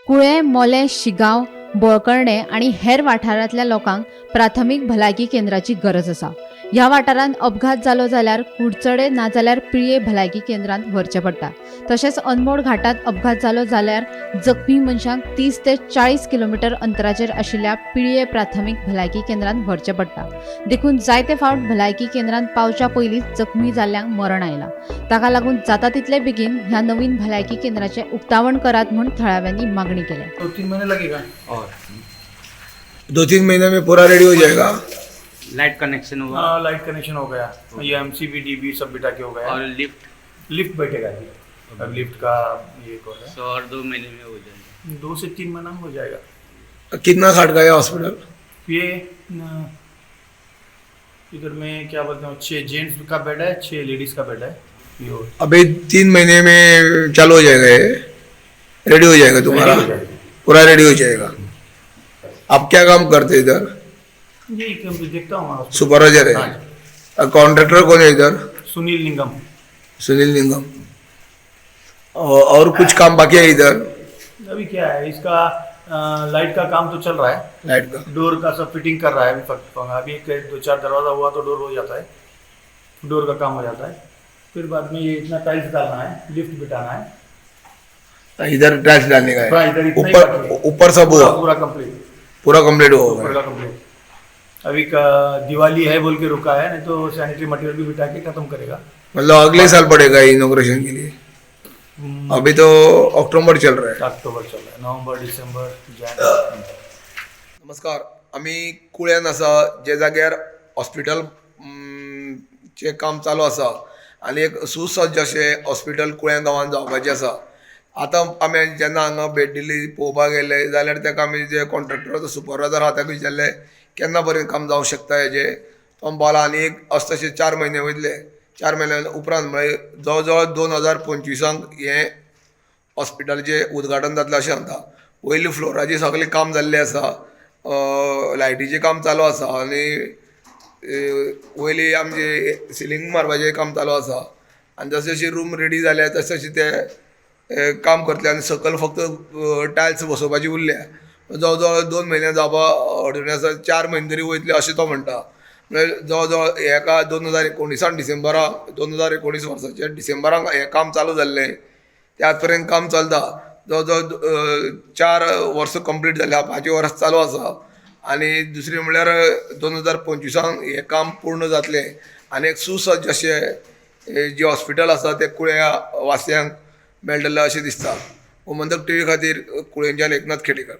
कुळे, मोले, शिगांव, बोळकर्णे आणि हेर वाठारांतल्या लोकांक प्राथमीक भलायकी केंद्राची गरज आसा. ह्या वाठारांत अपघात जालो जाल्यार कुडचडे नाजाल्यार पिळये भलायकी केंद्रांत व्हरचें पडटा. तशेंच अनमोड घाटांत अपघात जालो जाल्यार जखमी मनशांक 30 ते 40 किलोमीटर अंतराचेर आशिल्ल्या पिळये प्राथमीक भलायकी केंद्रांत व्हरचें पडटा. देखून जायते फावट भलायकी केंद्रांत पावच्या पयलींच जखमी जाल्ल्यांक मरण आयलां. ताका लागून जाता तितले बेगीन ह्या नवीन भलायकी केंद्राचें उक्तावण करात म्हूण थळाव्यांनी मागणी केल्या. 2-3 महीने लगेगा। और 2-3 महीने में पूरा रेडी हो जाएगा। लाइट कनेक्शन होगा हाँ, लाइट कनेक्शन हो गया, ये एमसीबी डीबी सब बिठा के हो गया। और लिफ्ट लिफ्ट बैठेगा जी, अब लिफ्ट का ये हो रहा सो और 2 महीने में हो जाएगा। है, 2 से 3 महीना में हो जाएगा। कितना खाट का है हॉस्पिटल? ये इधर में क्या बोलते हैं, 6 जेंट्स का बेड है, 6 लेडीज का बेड है। ये हो अभी 3 महीने में चालू हो जाएगा, ये रेडी हो जाएगा तुम्हारा, ready हो जाएगा। पूरा रेडी हो जाएगा। आप क्या काम करते हैं इधर? यही काम भी देखता हूँ मैं। सुपरवाइजर हाँ है। कॉन्ट्रैक्टर कौन है इधर? सुनील निगम। सुनील निगम। और कुछ काम बाकी है इधर? अभी क्या है इसका, लाइट का काम तो चल रहा है, लाइट का डोर का सब फिटिंग कर रहा है अभी 2-4 दरवाजा हुआ तो डोर हो जाता है, डोर का काम हो जाता है। फिर बाद में ये इतना टाइल्स डालना है, लिफ्ट बिठाना है। इधर टाइल्स डालने का हाँ, है। इधर इतना ही बाकी है। ऊपर सब हुआ, पूरा कंप्लीट, पूरा कंप्लीट हो ऊपर गया। का कंप्लीट। अभी का दिवाली है बोल के रुका है, नहीं तो सैनिटरी मटेरियल भी बिठा के खत्म करेगा। मतलब अगले साल पड़ेगा इनॉग्रेशन के लिए। अभी तो अक्टूबर चल रहा है। अक्टोबर चल रहा है, नवंबर, डिसेंबर, जानेवारी। नमस्कार, आम्ही कुळ्यान आसा, जे जाग्यार हॉस्पिटल चे काम चालू आसा आनी एक सुसज्ज अशें हॉस्पिटल कुळ्या गांवांत जावपाचें आसा. आतां आमी जेन्ना हांगा भेट दिल्ली पळोवपाक गेले जाल्यार ताका आमी जे कॉन्ट्रॅक्टर सुपरवायझर आहा ताका विचारलें केन्ना पर्यंत काम जावंक शकता हेजें. तो बोला आनी एक अशे तशे 4 म्हयने वयतले. 4 म्हयन्या उपरांत म्हळ्यार जवळ जवळ 2025 हें हॉस्पिटलाचें उद्घाटन जातलें अशें सांगता. वयली फ्लोराची सगळें काम जाल्लें आसा, लायटीचें काम चालू आसा आनी वयली आमचे सिलींग मारपाचें काम चालू आसा. आनी जशे जशी रूम रेडी जाल्या तशें तशें ते काम करतले आनी सकयल फक्त टायल्स बसोवपाची उरल्या. जवळ जवळ 2 म्हयने जावपा अडचणी आसा, 4 म्हयने तरी वयतले अशें तो म्हणटा. म्हणजे जवळ जवळ हेका 2019 डिसेंबराक 2019 वर्साचे डिसेंबराक हें काम चालू जाल्लें, ते आज पर्यंत काम चलता. जवळ जवळ 4 वर्सां कंप्लीट जाल्या, 5 वर्स चालू आसा. आनी दुसरें म्हणल्यार 2025 हें काम पूर्ण जातलें आनी एक सुसज्ज अशें जें हॉस्पिटल आसा तें कुळ्या वासियांक मेळटलें अशें दिसता. गोमंतक टीव्ही खातीर कुळेंच्यान एकनाथ खेडेकर.